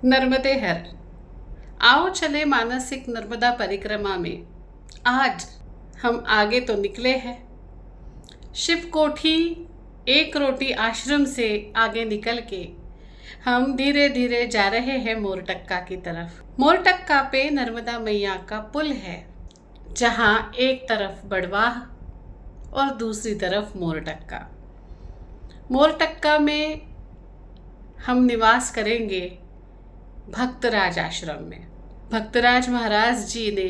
नर्मदे हर। आओ चले मानसिक नर्मदा परिक्रमा में। आज हम आगे तो निकले हैं। शिव कोठी एक रोटी आश्रम से आगे निकल के हम धीरे धीरे जा रहे हैं मोरटक्का की तरफ। मोरटक्का पे नर्मदा मैया का पुल है, जहाँ एक तरफ बड़वाह और दूसरी तरफ मोरटक्का। मोरटक्का में हम निवास करेंगे भक्तराज आश्रम में। भक्तराज महाराज जी ने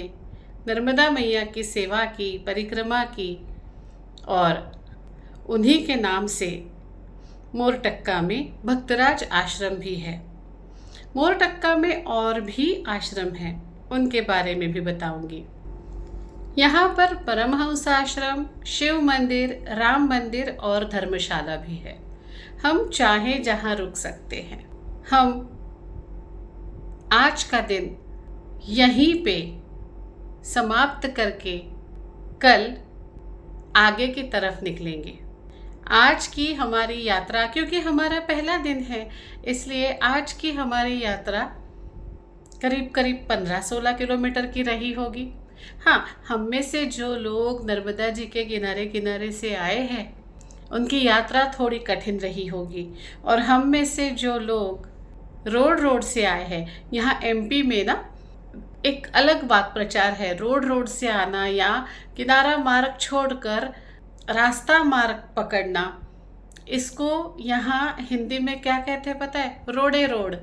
नर्मदा मैया की सेवा की, परिक्रमा की, और उन्हीं के नाम से मोरटक्का में भक्तराज आश्रम भी है। मोरटक्का में और भी आश्रम हैं, उनके बारे में भी बताऊंगी। यहाँ पर परमहंस आश्रम, शिव मंदिर, राम मंदिर और धर्मशाला भी है। हम चाहे जहाँ रुक सकते हैं। हम आज का दिन यहीं पे समाप्त करके कल आगे की तरफ निकलेंगे। आज की हमारी यात्रा, क्योंकि हमारा पहला दिन है, इसलिए आज की हमारी यात्रा करीब करीब 15-16 किलोमीटर की रही होगी। हाँ, हम में से जो लोग नर्मदा जी के किनारे किनारे से आए हैं, उनकी यात्रा थोड़ी कठिन रही होगी। और हम में से जो लोग रोड से आए हैं, यहाँ एमपी में ना एक अलग बात प्रचार है, रोड से आना या किनारा मार्ग छोड़कर रास्ता मार्ग पकड़ना। इसको यहाँ हिंदी में क्या कहते हैं पता है? रोडे रोड।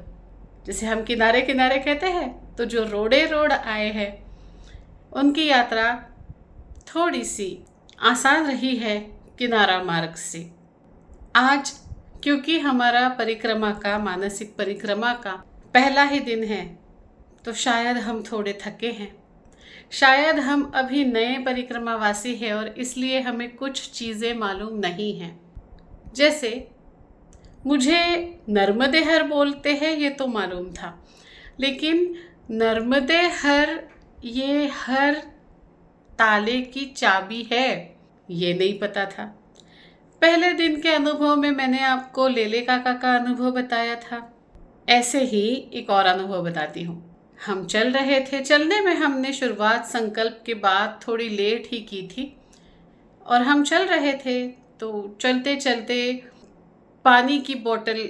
जैसे हम किनारे किनारे कहते हैं, तो जो रोडे रोड आए हैं उनकी यात्रा थोड़ी सी आसान रही है किनारा मार्ग से। आज क्योंकि हमारा परिक्रमा का, मानसिक परिक्रमा का पहला ही दिन है, तो शायद हम थोड़े थके हैं। शायद हम अभी नए परिक्रमावासी हैं और इसलिए हमें कुछ चीज़ें मालूम नहीं हैं। जैसे मुझे नर्मदे हर बोलते हैं ये तो मालूम था, लेकिन नर्मदे हर ये हर ताले की चाबी है ये नहीं पता था। पहले दिन के अनुभव में मैंने आपको लेले काका का अनुभव बताया था। ऐसे ही एक और अनुभव बताती हूँ। हम चल रहे थे, चलने में हमने शुरुआत संकल्प के बाद थोड़ी लेट ही की थी, और हम चल रहे थे तो चलते चलते पानी की बोतल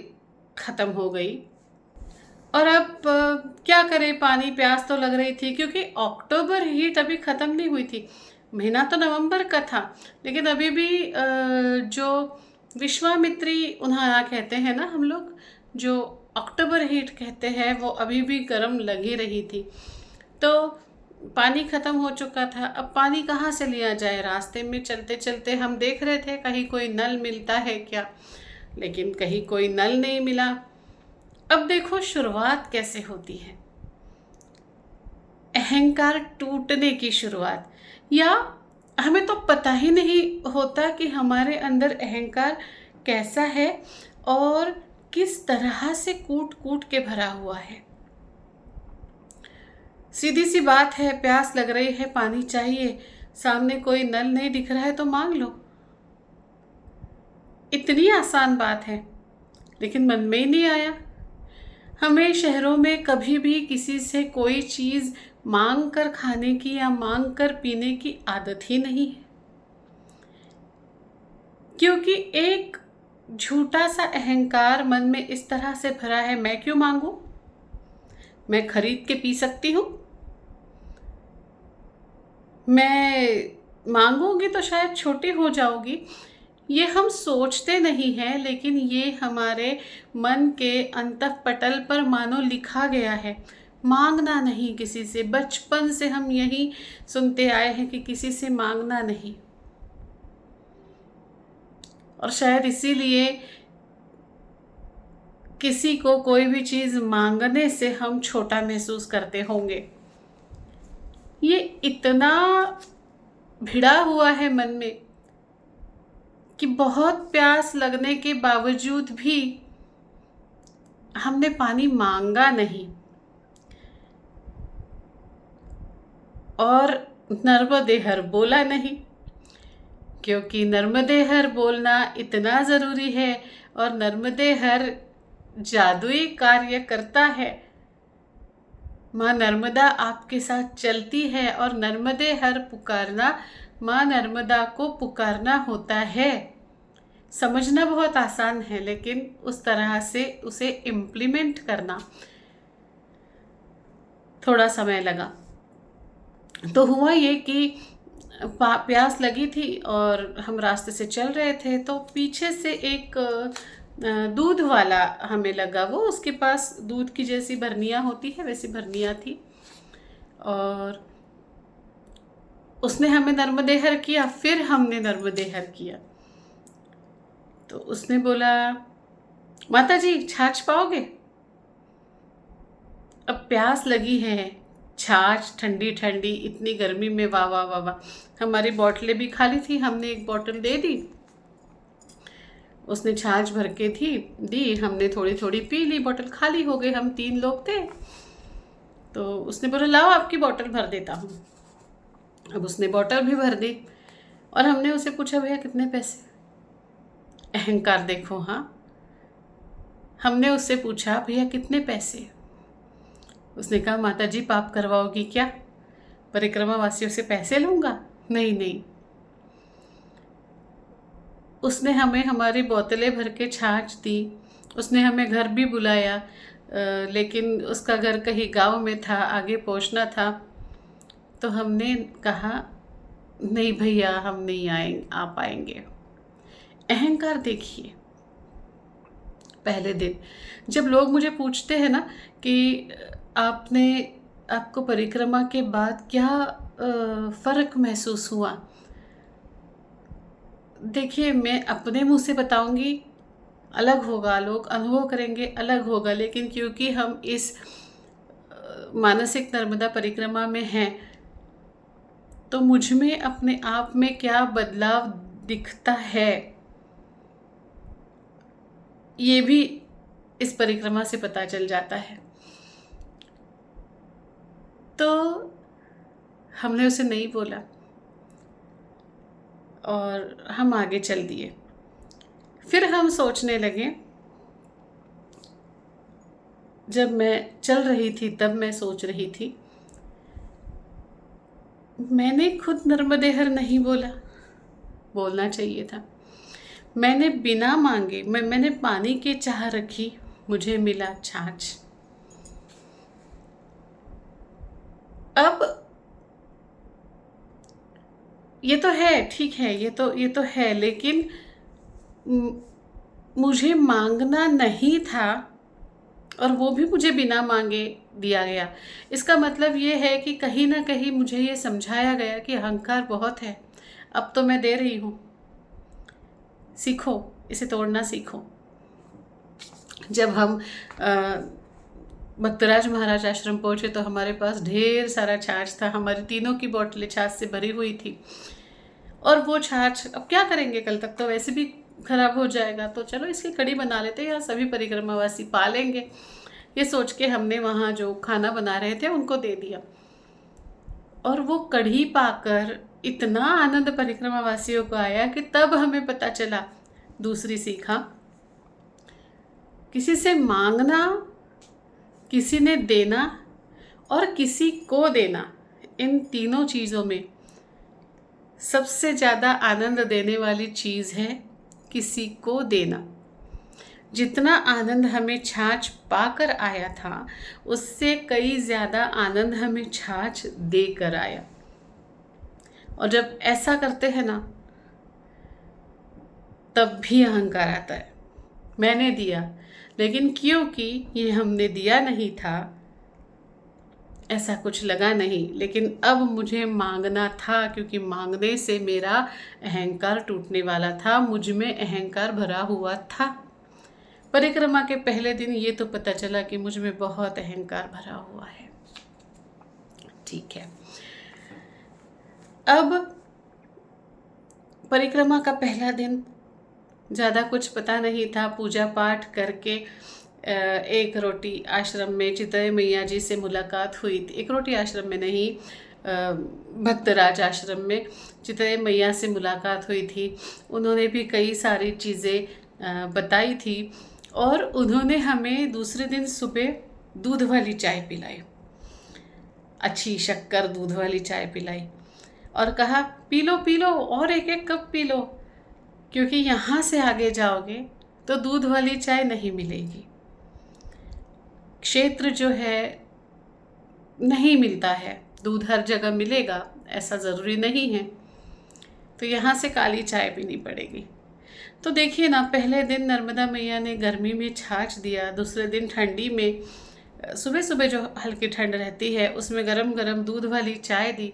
ख़त्म हो गई। और अब क्या करें, पानी प्यास तो लग रही थी, क्योंकि अक्टूबर हीट अभी ख़त्म नहीं हुई थी। महीना तो नवंबर का था, लेकिन अभी भी जो विश्वामित्री उन्हारा कहते हैं ना हम लोग, जो अक्टूबर हीट कहते हैं, वो अभी भी गर्म लगी रही थी। तो पानी ख़त्म हो चुका था। अब पानी कहाँ से लिया जाए? रास्ते में चलते चलते हम देख रहे थे कहीं कोई नल मिलता है क्या, लेकिन कहीं कोई नल नहीं मिला। अब देखो शुरुआत कैसे होती है, अहंकार टूटने की शुरुआत। या हमें तो पता ही नहीं होता कि हमारे अंदर अहंकार कैसा है और किस तरह से कूट कूट के भरा हुआ है। सीधी सी बात है, प्यास लग रही है, पानी चाहिए, सामने कोई नल नहीं दिख रहा है तो मांग लो। इतनी आसान बात है, लेकिन मन में ही नहीं आया। हमें शहरों में कभी भी किसी से कोई चीज़ मांग कर खाने की या मांग कर पीने की आदत ही नहीं है, क्योंकि एक झूठा सा अहंकार मन में इस तरह से भरा है, मैं क्यों मांगू, मैं खरीद के पी सकती हूँ, मैं मांगूंगी तो शायद छोटी हो जाऊंगी। ये हम सोचते नहीं हैं, लेकिन ये हमारे मन के अंतःपटल पर मानो लिखा गया है, मांगना नहीं किसी से। बचपन से हम यही सुनते आए हैं कि किसी से मांगना नहीं, और शायद इसीलिए किसी को कोई भी चीज़ मांगने से हम छोटा महसूस करते होंगे। ये इतना भिड़ा हुआ है मन में कि बहुत प्यास लगने के बावजूद भी हमने पानी मांगा नहीं। और नर्मदे हर बोला नहीं, क्योंकि नर्मदे हर बोलना इतना ज़रूरी है और नर्मदे हर जादुई कार्य करता है माँ नर्मदा आपके साथ चलती है और नर्मदे हर पुकारना, माँ नर्मदा को पुकारना होता है। समझना बहुत आसान है, लेकिन उस तरह से उसे इम्प्लीमेंट करना थोड़ा समय लगा। तो हुआ ये कि प्यास लगी थी और हम रास्ते से चल रहे थे, तो पीछे से एक दूध वाला हमें लगा। वो उसके पास दूध की जैसी भरनियाँ होती है वैसी भरनियाँ थी, और उसने हमें नर्मदेहर किया, फिर हमने नर्मदेहर किया। तो उसने बोला, माता जी छाछ पाओगे? अब प्यास लगी है, छाछ ठंडी ठंडी, इतनी गर्मी में, वाह वाह वाह वाह। हमारी बोतलें भी खाली थी, हमने एक बोतल दे दी, उसने छाछ भर के दी, हमने थोड़ी थोड़ी पी ली, बोतल खाली हो गई। हम 3 लोग थे, तो उसने बोला लाओ आपकी बोतल भर देता हूँ। अब उसने बोतल भी भर दी, और हमने उसे पूछा भैया कितने पैसे? अहंकार देखो। हाँ, हमने उससे पूछा भैया कितने पैसे? उसने कहा माता जी पाप करवाओगी क्या? परिक्रमा वासियों से पैसे लूँगा? नहीं नहीं। उसने हमें हमारी बोतलें भर के छाछ दी, उसने हमें घर भी बुलाया, लेकिन उसका घर कहीं गांव में था, आगे पहुंचना था। तो हमने कहा नहीं भैया हम नहीं आ पाएंगे। अहंकार देखिए। पहले दिन जब लोग मुझे पूछते हैं ना कि आपको परिक्रमा के बाद क्या फ़र्क महसूस हुआ, देखिए मैं अपने मुंह से बताऊंगी अलग होगा, लोग अनुभव करेंगे अलग होगा, लेकिन क्योंकि हम इस मानसिक नर्मदा परिक्रमा में हैं, तो मुझ में अपने आप में क्या बदलाव दिखता है ये भी इस परिक्रमा से पता चल जाता है। तो हमने उसे नहीं बोला और हम आगे चल दिए। फिर हम सोचने लगे, जब मैं चल रही थी तब मैं सोच रही थी, मैंने खुद नर्मदेहर नहीं बोला, बोलना चाहिए था। मैंने बिना मांगे मैंने पानी की चाह रखी, मुझे मिला छाछ। अब ये तो है, ठीक है, ये तो है, लेकिन मुझे मांगना नहीं था और वो भी मुझे बिना मांगे दिया गया। इसका मतलब ये है कि कहीं ना कहीं मुझे ये समझाया गया कि अहंकार बहुत है, अब तो मैं दे रही हूँ, सीखो, इसे तोड़ना सीखो। जब हम भक्तराज महाराज आश्रम पहुँचे तो हमारे पास ढेर सारा छाछ था, हमारी तीनों की बोतलें छाछ से भरी हुई थी, और वो छाछ अब क्या करेंगे, कल तक तो वैसे भी खराब हो जाएगा, तो चलो इसकी कड़ी बना लेते हैं, सभी परिक्रमावासी पा लेंगे। ये सोच के हमने वहाँ जो खाना बना रहे थे उनको दे दिया, और वो कढ़ी पाकर इतना आनंद परिक्रमावासियों को आया कि तब हमें पता चला, दूसरी सीखा, किसी से मांगना, किसी ने देना और किसी को देना, इन तीनों चीज़ों में सबसे ज़्यादा आनंद देने वाली चीज़ है किसी को देना। जितना आनंद हमें छाछ पाकर आया था, उससे कई ज़्यादा आनंद हमें छाछ देकर आया। और जब ऐसा करते हैं ना, तब भी अहंकार आता है, मैंने दिया, लेकिन क्योंकि ये हमने दिया नहीं था, ऐसा कुछ लगा नहीं, लेकिन अब मुझे मांगना था, क्योंकि मांगने से मेरा अहंकार टूटने वाला था, मुझ में अहंकार भरा हुआ था। परिक्रमा के पहले दिन ये तो पता चला कि मुझ में बहुत अहंकार भरा हुआ है। ठीक है, अब परिक्रमा का पहला दिन ज़्यादा कुछ पता नहीं था, पूजा पाठ करके एक रोटी आश्रम में चितय मैया जी से मुलाकात हुई थी। एक रोटी आश्रम में नहीं, भक्तराज आश्रम में चितय मैया से मुलाकात हुई थी। उन्होंने भी कई सारी चीज़ें बताई थी, और उन्होंने हमें दूसरे दिन सुबह दूध वाली चाय पिलाई। अच्छी शक्कर दूध वाली चाय पिलाई और कहा पी लो और एक एक कप पी लो, क्योंकि यहाँ से आगे जाओगे तो दूध वाली चाय नहीं मिलेगी। क्षेत्र जो है नहीं मिलता है, दूध हर जगह मिलेगा ऐसा ज़रूरी नहीं है, तो यहाँ से काली चाय पीनी पड़ेगी। तो देखिए ना, पहले दिन नर्मदा मैया ने गर्मी में छाछ दिया, दूसरे दिन ठंडी में सुबह सुबह जो हल्की ठंड रहती है उसमें गरम गरम दूध वाली चाय दी,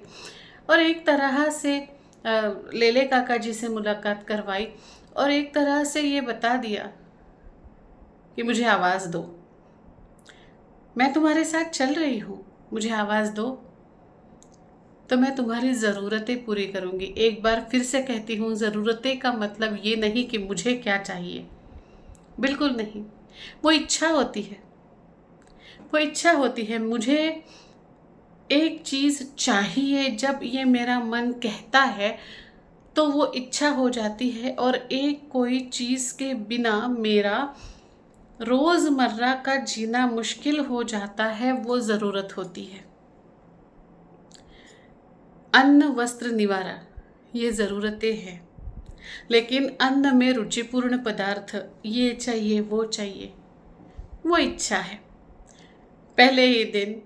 और एक तरह से लेले काका जी से मुलाकात करवाई, और एक तरह से ये बता दिया कि मुझे आवाज़ दो, मैं तुम्हारे साथ चल रही हूँ, मुझे आवाज़ दो तो मैं तुम्हारी ज़रूरतें पूरी करूँगी। एक बार फिर से कहती हूँ, ज़रूरतें का मतलब ये नहीं कि मुझे क्या चाहिए, बिल्कुल नहीं। वो इच्छा होती है, वो इच्छा होती है। मुझे एक चीज़ चाहिए, जब ये मेरा मन कहता है तो वो इच्छा हो जाती है, और एक कोई चीज़ के बिना मेरा रोज़मर्रा का जीना मुश्किल हो जाता है, वो ज़रूरत होती है। अन्न वस्त्र निवारा ये ज़रूरतें हैं, लेकिन अन्न में रुचिपूर्ण पदार्थ, ये चाहिए वो चाहिए, वो इच्छा है। पहले ही दिन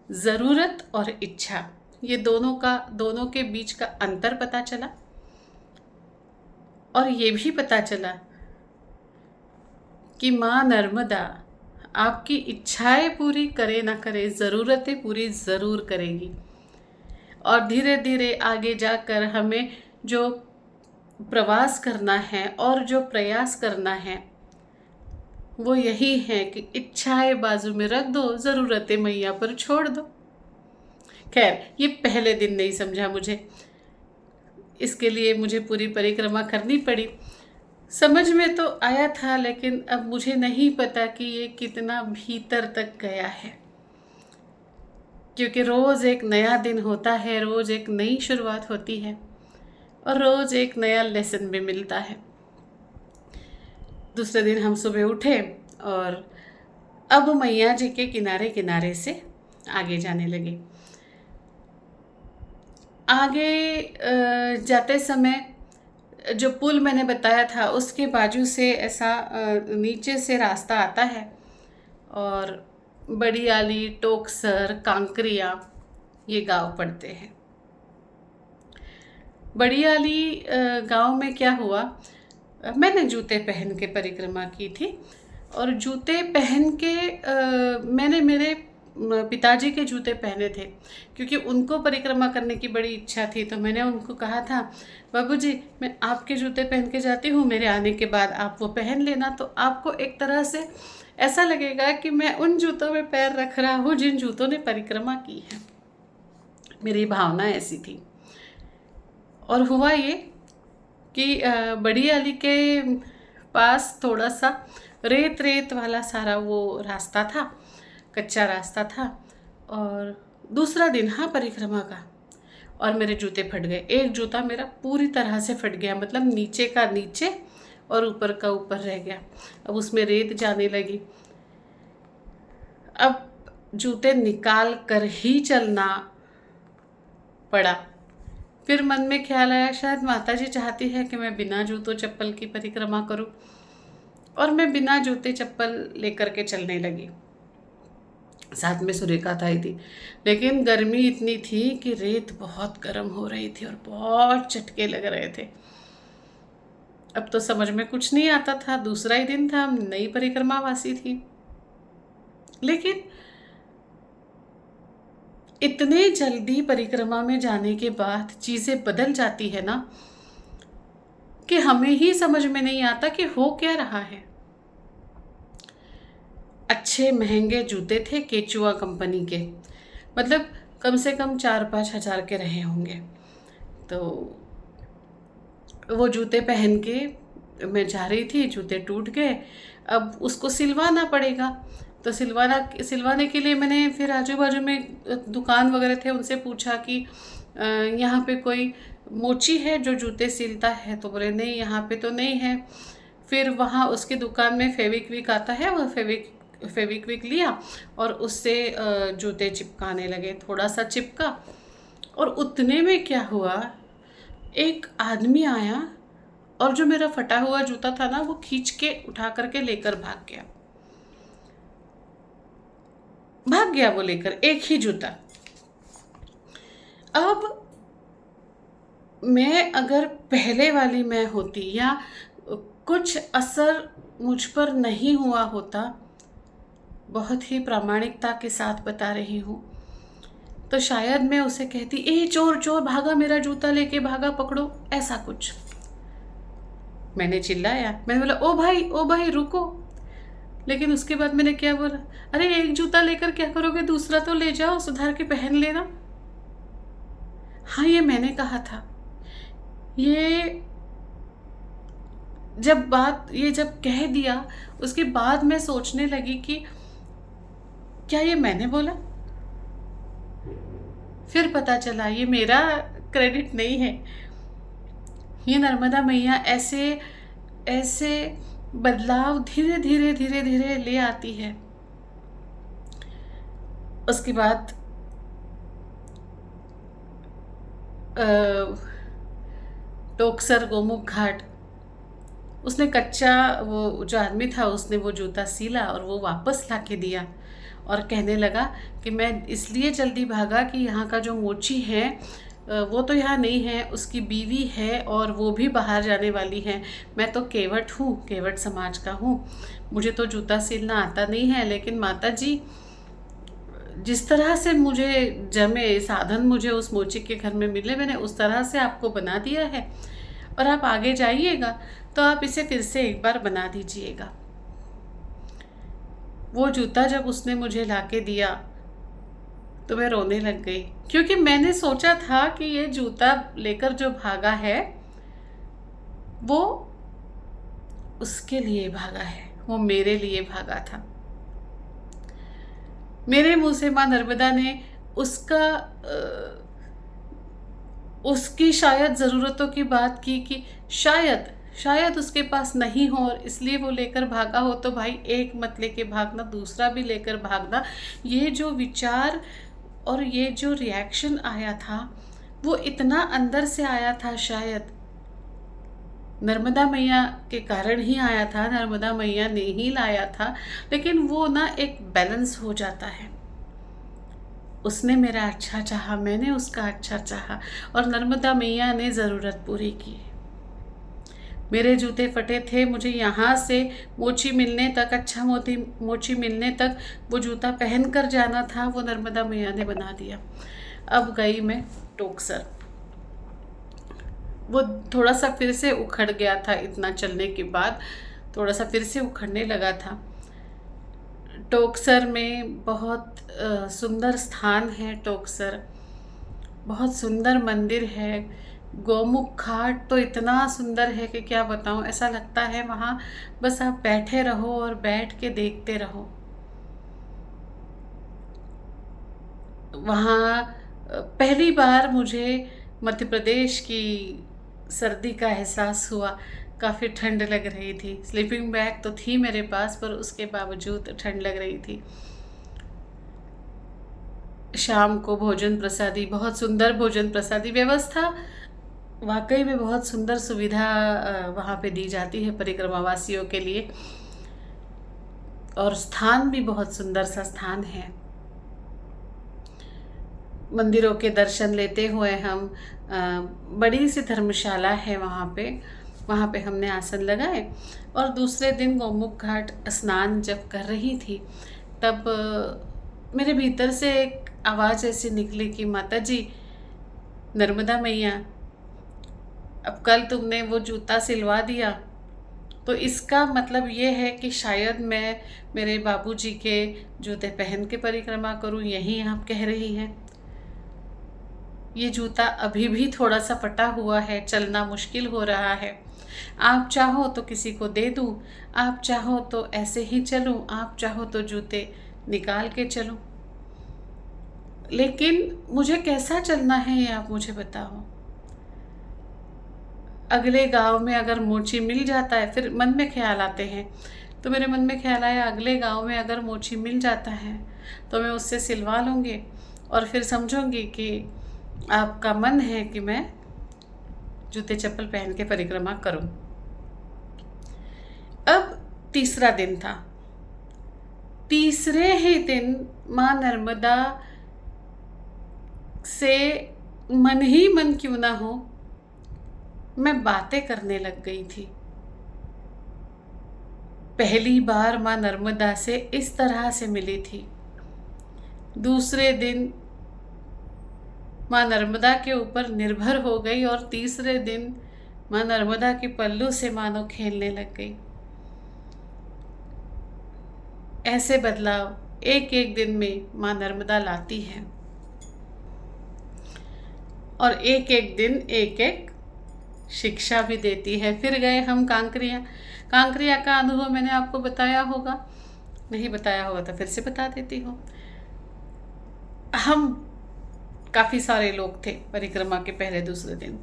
ज़रूरत और इच्छा, ये दोनों के बीच का अंतर पता चला, और ये भी पता चला कि माँ नर्मदा आपकी इच्छाएं पूरी करे ना करे, ज़रूरतें पूरी ज़रूर करेगी। और धीरे धीरे आगे जाकर हमें जो प्रवास करना है और जो प्रयास करना है वो यही है कि इच्छाएं बाजू में रख दो, ज़रूरतें मैया पर छोड़ दो। खैर, ये पहले दिन नहीं समझा मुझे, इसके लिए मुझे पूरी परिक्रमा करनी पड़ी। समझ में तो आया था, लेकिन अब मुझे नहीं पता कि ये कितना भीतर तक गया है, क्योंकि रोज़ एक नया दिन होता है, रोज़ एक नई शुरुआत होती है, और रोज़ एक नया लेसन भी मिलता है। दूसरे दिन हम सुबह उठे और अब मैया जी के किनारे किनारे से आगे जाने लगे। आगे जाते समय जो पुल मैंने बताया था उसके बाजू से ऐसा नीचे से रास्ता आता है, और बड़ियाली, टोकसर, कांकरिया ये गांव पड़ते हैं। बड़ियाली गांव में क्या हुआ, मैंने जूते पहन के परिक्रमा की थी, और जूते पहन के मैंने मेरे पिताजी के जूते पहने थे, क्योंकि उनको परिक्रमा करने की बड़ी इच्छा थी। तो मैंने उनको कहा था, बाबूजी मैं आपके जूते पहन के जाती हूँ, मेरे आने के बाद आप वो पहन लेना, तो आपको एक तरह से ऐसा लगेगा कि मैं उन जूतों में पैर रख रहा हूँ जिन जूतों ने परिक्रमा की है। मेरी भावना ऐसी थी। और हुआ ये कि बड़ियाली के पास थोड़ा सा रेत वाला सारा वो रास्ता था, कच्चा रास्ता था, और दूसरा दिन हाँ परिक्रमा का, और मेरे जूते फट गए। एक जूता मेरा पूरी तरह से फट गया, मतलब नीचे का नीचे और ऊपर का ऊपर रह गया। अब उसमें रेत जाने लगी। अब जूते निकाल कर ही चलना पड़ा। फिर मन में ख्याल आया, शायद माता जी चाहती है कि मैं बिना जूतों चप्पल की परिक्रमा करूं, और मैं बिना जूते चप्पल लेकर के चलने लगी। साथ में सुरेखा आई थी, लेकिन गर्मी इतनी थी कि रेत बहुत गर्म हो रही थी और बहुत चटके लग रहे थे। अब तो समझ में कुछ नहीं आता था, दूसरा ही दिन था, नई परिक्रमा वासी थी, लेकिन इतने जल्दी परिक्रमा में जाने के बाद चीज़ें बदल जाती है ना, कि हमें ही समझ में नहीं आता कि हो क्या रहा है। अच्छे महंगे जूते थे, केचुआ कंपनी के, मतलब कम से कम 4-5 हज़ार के रहे होंगे। तो वो जूते पहन के मैं जा रही थी, जूते टूट गए, अब उसको सिलवाना पड़ेगा। तो सिलवाने के लिए मैंने फिर आजू बाजू में दुकान वगैरह थे, उनसे पूछा कि यहाँ पे कोई मोची है जो जूते सिलता है? तो बोले नहीं, यहाँ पे तो नहीं है। फिर वहाँ उसकी दुकान में फेविक्विक आता है, वो फेविक्विक फेविक्विक लिया और उससे जूते चिपकाने लगे। थोड़ा सा चिपका और उतने में क्या हुआ, एक आदमी आया और जो मेरा फटा हुआ जूता था ना, वो खींच के उठा करके लेकर भाग गया। वो लेकर एक ही जूता। अब मैं अगर पहले वाली मैं होती या कुछ असर मुझ पर नहीं हुआ होता, बहुत ही प्रामाणिकता के साथ बता रही हूँ, तो शायद मैं उसे कहती, ए चोर चोर भागा, मेरा जूता लेके भागा, पकड़ो, ऐसा कुछ। मैंने चिल्लाया, मैंने बोला ओ भाई रुको। लेकिन उसके बाद मैंने क्या बोला, अरे एक जूता लेकर क्या करोगे, दूसरा तो ले जाओ, सुधार के पहन लेना। हाँ, ये मैंने कहा था। ये जब कह दिया, उसके बाद मैं सोचने लगी कि क्या ये मैंने बोला। फिर पता चला ये मेरा क्रेडिट नहीं है, ये नर्मदा मैया ऐसे बदलाव धीरे धीरे ले आती है। उसके बाद टोकसर गोमुख घाट, उसने कच्चा, वो जो आदमी था उसने वो जूता सीला और वो वापस ला के दिया और कहने लगा कि मैं इसलिए जल्दी भागा कि यहाँ का जो मोची है वो तो यहाँ नहीं है, उसकी बीवी है और वो भी बाहर जाने वाली है। मैं तो केवट हूँ, केवट समाज का हूँ, मुझे तो जूता सिलना आता नहीं है। लेकिन माता जी, जिस तरह से मुझे जमे साधन मुझे उस मोची के घर में मिले, मैंने उस तरह से आपको बना दिया है और आप आगे जाइएगा तो आप इसे फिर से एक बार बना दीजिएगा। वो जूता जब उसने मुझे लाके दिया तो मैं रोने लग गई, क्योंकि मैंने सोचा था कि ये जूता लेकर जो भागा है वो उसके लिए भागा है, वो मेरे लिए भागा था। मेरे मुंह से माँ नर्मदा ने उसकी शायद ज़रूरतों की बात की कि शायद उसके पास नहीं हो और इसलिए वो लेकर भागा हो। तो भाई एक मत लेके भागना, दूसरा भी लेकर भागना। ये जो विचार और ये जो रिएक्शन आया था वो इतना अंदर से आया था, शायद नर्मदा मैया के कारण ही आया था, नर्मदा मैया ने ही लाया था। लेकिन वो ना एक बैलेंस हो जाता है। उसने मेरा अच्छा चाहा, मैंने उसका अच्छा चाहा और नर्मदा मैया ने ज़रूरत पूरी की। मेरे जूते फटे थे, मुझे यहाँ से मोची मिलने तक, अच्छा मोची मिलने तक वो जूता पहन कर जाना था, वो नर्मदा मैया ने बना दिया। अब गई मैं टोकसर, वो थोड़ा सा फिर से उखड़ गया था, इतना चलने के बाद थोड़ा सा फिर से उखड़ने लगा था। टोकसर में बहुत सुंदर स्थान है। टोकसर बहुत सुंदर मंदिर है। गोमुख घाट तो इतना सुंदर है कि क्या बताऊं, ऐसा लगता है वहाँ बस आप बैठे रहो और बैठ के देखते रहो। वहाँ पहली बार मुझे मध्य प्रदेश की सर्दी का एहसास हुआ। काफ़ी ठंड लग रही थी। स्लीपिंग बैग तो थी मेरे पास, पर उसके बावजूद ठंड लग रही थी। शाम को भोजन प्रसादी, बहुत सुंदर भोजन प्रसादी व्यवस्था, वाकई में बहुत सुंदर सुविधा वहाँ पे दी जाती है परिक्रमावासियों के लिए। और स्थान भी बहुत सुंदर सा स्थान है। मंदिरों के दर्शन लेते हुए हम बड़ी सी धर्मशाला है वहाँ पे हमने आसन लगाए। और दूसरे दिन गोमुख घाट स्नान जब कर रही थी तब मेरे भीतर से एक आवाज़ ऐसी निकली कि माता जी, नर्मदा मैया, अब कल तुमने वो जूता सिलवा दिया तो इसका मतलब ये है कि शायद मैं मेरे बाबूजी के जूते पहन के परिक्रमा करूं, यही आप कह रही हैं। ये जूता अभी भी थोड़ा सा फटा हुआ है, चलना मुश्किल हो रहा है। आप चाहो तो किसी को दे दूं, आप चाहो तो ऐसे ही चलूं, आप चाहो तो जूते निकाल के चलूं, लेकिन मुझे कैसा चलना है ये आप मुझे बताओ। अगले गांव में अगर मोची मिल जाता है, फिर मन में ख्याल आते हैं, तो मेरे मन में ख्याल आया अगले गांव में अगर मोची मिल जाता है तो मैं उससे सिलवा लूँगी और फिर समझूंगी कि आपका मन है कि मैं जूते चप्पल पहन के परिक्रमा करूं। अब तीसरा दिन था। तीसरे ही दिन माँ नर्मदा से मन ही मन क्यों ना हो मैं बातें करने लग गई थी। पहली बार माँ नर्मदा से इस तरह से मिली थी। दूसरे दिन माँ नर्मदा के ऊपर निर्भर हो गई और तीसरे दिन माँ नर्मदा की पल्लू से मानो खेलने लग गई। ऐसे बदलाव एक एक दिन में माँ नर्मदा लाती है और एक एक दिन एक एक शिक्षा भी देती है। फिर गए हम कांकरिया। कांकरिया का अनुभव मैंने आपको बताया होगा, नहीं बताया होगा तो फिर से बता देती हूँ। हम काफ़ी सारे लोग थे परिक्रमा के पहले दूसरे दिन,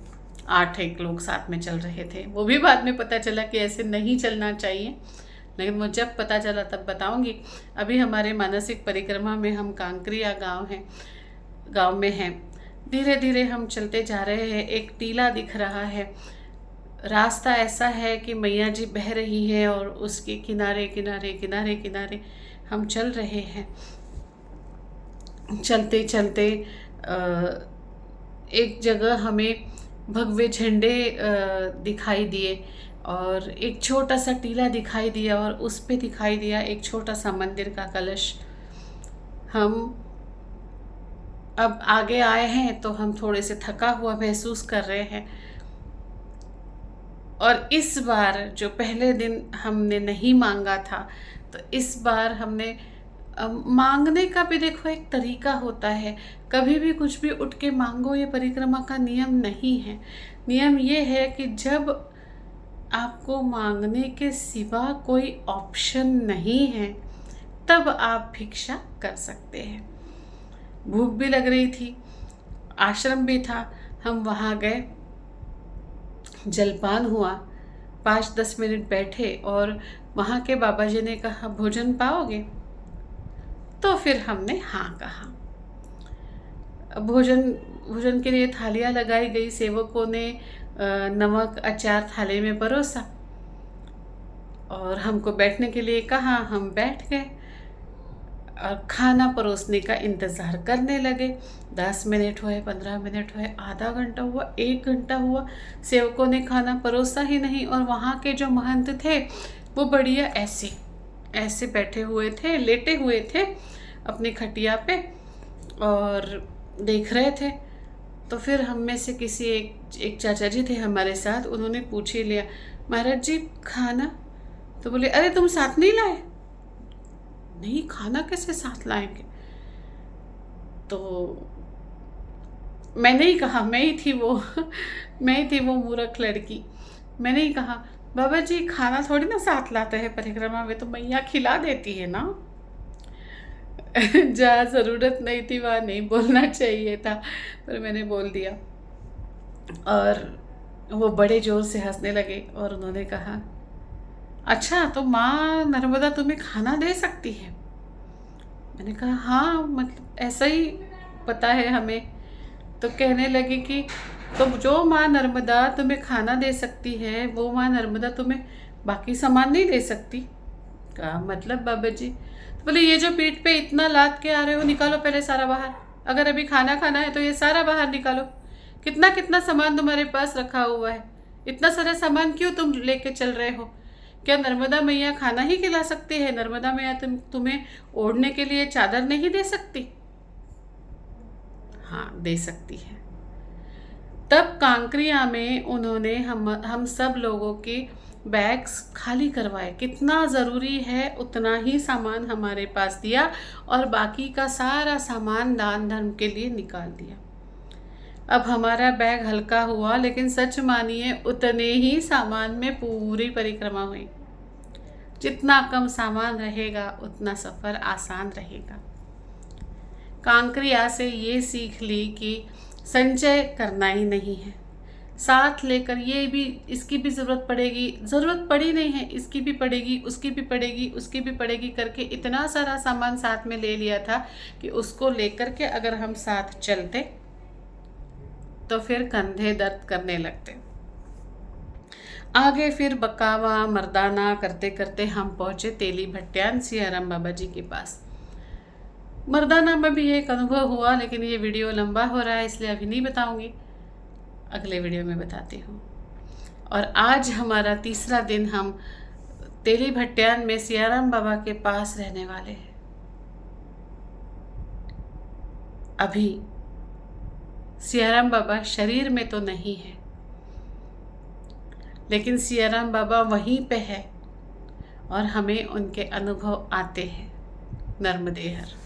8 लोग साथ में चल रहे थे। वो भी बाद में पता चला कि ऐसे नहीं चलना चाहिए, लेकिन वो जब पता चला तब बताऊंगी। अभी हमारे मानसिक परिक्रमा में हम कांकरिया गांव में हैं। धीरे धीरे हम चलते जा रहे हैं। एक टीला दिख रहा है। रास्ता ऐसा है कि मैया जी बह रही है और उसके किनारे किनारे किनारे किनारे हम चल रहे हैं। चलते चलते एक जगह हमें भगवे झंडे दिखाई दिए और एक छोटा सा टीला दिखाई दिया और उस पे दिखाई दिया एक छोटा सा मंदिर का कलश। हम अब आगे आए हैं तो हम थोड़े से थका हुआ महसूस कर रहे हैं और इस बार जो पहले दिन हमने नहीं मांगा था तो इस बार हमने मांगने का भी देखो एक तरीका होता है। कभी भी कुछ भी उठ के मांगो ये परिक्रमा का नियम नहीं है। नियम ये है कि जब आपको मांगने के सिवा कोई ऑप्शन नहीं है तब आप भिक्षा कर सकते हैं। भूख भी लग रही थी, आश्रम भी था, हम वहाँ गए, जलपान हुआ, 5-10 मिनट बैठे और वहाँ के बाबा जी ने कहा भोजन पाओगे, तो फिर हमने हाँ कहा। भोजन के लिए थालियाँ लगाई गई। सेवकों ने नमक अचार थाली में परोसा और हमको बैठने के लिए कहा। हम बैठ गए और खाना परोसने का इंतज़ार करने लगे। 10 मिनट हुए, 15 मिनट हुए, आधा घंटा हुआ, 1 घंटा हुआ, सेवकों ने खाना परोसा ही नहीं। और वहाँ के जो महंत थे वो बढ़िया ऐसे बैठे हुए थे, लेटे हुए थे अपनी खटिया पे और देख रहे थे। तो फिर हम में से किसी एक चाचा जी थे हमारे साथ, उन्होंने पूछ ही लिया महाराज जी खाना? तो बोले अरे तुम साथ नहीं लाए? नहीं, खाना कैसे साथ लाएंगे? तो मैंने ही कहा, मैं ही थी वो मूर्ख लड़की। मैंने ही कहा बाबा जी खाना थोड़ी ना साथ लाते हैं परिक्रमा में, तो मैया खिला देती है ना। जहाँ ज़रूरत नहीं थी वहाँ नहीं बोलना चाहिए था, पर मैंने बोल दिया। और वो बड़े ज़ोर से हंसने लगे और उन्होंने कहा अच्छा तो माँ नर्मदा तुम्हें खाना दे सकती है? मैंने कहा हाँ, मतलब ऐसा ही पता है हमें। तो कहने लगे कि तो जो माँ नर्मदा तुम्हें खाना दे सकती है वो माँ नर्मदा तुम्हें बाकी सामान नहीं दे सकती? कहा मतलब बाबा जी? तो बोले ये जो पीठ पे इतना लाद के आ रहे हो, निकालो पहले सारा बाहर। अगर अभी खाना खाना है तो ये सारा बाहर निकालो। कितना कितना सामान तुम्हारे पास रखा हुआ है, इतना सारा सामान क्यों तुम लेके चल रहे हो? क्या नर्मदा मैया खाना ही खिला सकती है? नर्मदा मैया तुम्हें ओढ़ने के लिए चादर नहीं दे सकती? हाँ दे सकती है। तब कांकरिया में उन्होंने हम सब लोगों के बैग्स खाली करवाए। कितना ज़रूरी है उतना ही सामान हमारे पास दिया और बाकी का सारा सामान दान धर्म के लिए निकाल दिया। अब हमारा बैग हल्का हुआ, लेकिन सच मानिए उतने ही सामान में पूरी परिक्रमा हुई। जितना कम सामान रहेगा उतना सफ़र आसान रहेगा। कांकरिया से ये सीख ली कि संचय करना ही नहीं है, साथ लेकर ये भी, इसकी भी ज़रूरत पड़ेगी, ज़रूरत पड़ी नहीं है, इसकी भी पड़ेगी, उसकी भी पड़ेगी, उसकी भी पड़ेगी करके इतना सारा सामान साथ में ले लिया था कि उसको लेकर के अगर हम साथ चलते तो फिर कंधे दर्द करने लगते। आगे फिर बकावा मर्दाना करते करते हम पहुँचे तेली भट्ट्यान सियाराम बाबा जी के पास। मर्दाना में भी एक अनुभव हुआ, लेकिन ये वीडियो लंबा हो रहा है इसलिए अभी नहीं बताऊंगी, अगले वीडियो में बताती हूँ। और आज हमारा तीसरा दिन हम तेली भट्ट्यान में सियाराम बाबा के पास रहने वाले हैं। अभी सियाराम बाबा शरीर में तो नहीं है, लेकिन सियाराम बाबा वहीं पे है और हमें उनके अनुभव आते हैं। नर्मदेहर।